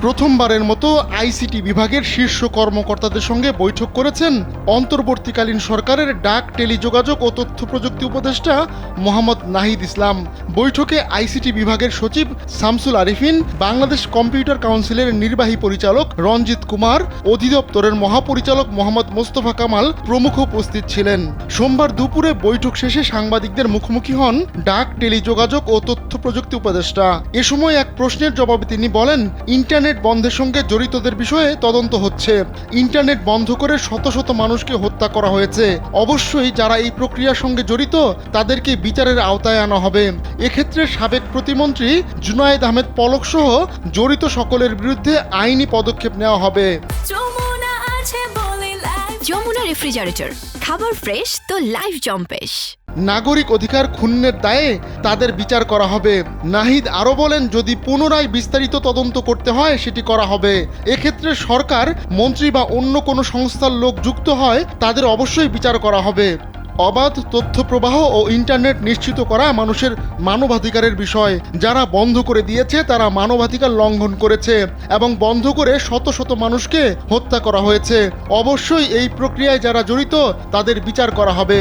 প্রথমবারের মতো আইসিটি বিভাগের শীর্ষ কর্মকর্তাদের সঙ্গে বৈঠক করেছেন অন্তর্বর্তীকালীন সরকারের ডাক, টেলিযোগাযোগ ও তথ্য প্রযুক্তি উপদেষ্টা মোহাম্মদ নাহিদ ইসলাম। বৈঠকে আইসিটি বিভাগের সচিব শামসুল আরিফিন, বাংলাদেশ কম্পিউটার কাউন্সিলের নির্বাহী পরিচালক রঞ্জিত কুমার, অধিদপ্তরের মহাপরিচালক মোহাম্মদ মোস্তফা কামাল প্রমুখ উপস্থিত ছিলেন। সোমবার দুপুরে বৈঠক শেষে সাংবাদিকদের মুখোমুখি হন ডাক, টেলিযোগাযোগ ও তথ্য প্রযুক্তি উপদেষ্টা। এ সময় এক প্রশ্নের জবাবে তিনি বলেন, ইন্টারনেট বন্ধের সঙ্গে জড়িতদের বিষয়ে তদন্ত হচ্ছে। ইন্টারনেট বন্ধ করে শত শত মানুষকে হত্যা করা হয়েছে। অবশ্যই যারা এই প্রক্রিয়ার সঙ্গে জড়িত তাদেরকে বিচারের আওতায় আনা হবে। এক্ষেত্রে সাবেক প্রতিমন্ত্রী জুনায়েদ আহমেদ পলক সহ জড়িত সকলের বিরুদ্ধে আইনি পদক্ষেপ নেওয়া হবে। যমুনা রেফ্রিজারেটর, খাবার ফ্রেশ তো লাইফ জম্পেশ। নাগরিক অধিকার ক্ষুণ্ণের দায়ে তাদের বিচার করা হবে। নাহিদ আরও বলেন, যদি পুনরায় বিস্তারিত তদন্ত করতে হয় সেটি করা হবে। এক্ষেত্রে সরকার, মন্ত্রী বা অন্য কোনো সংস্থার লোক যুক্ত হয় তাদের অবশ্যই বিচার করা হবে। অবাধ তথ্য প্রবাহ ও ইন্টারনেট নিশ্চিত করা মানুষের মানবাধিকারের বিষয়। যারা বন্ধ করে দিয়েছে তারা মানবাধিকার লঙ্ঘন করেছে এবং বন্ধ করে শত শত মানুষকে হত্যা করা হয়েছে। অবশ্যই এই প্রক্রিয়ায় যারা জড়িত তাদের বিচার করা হবে।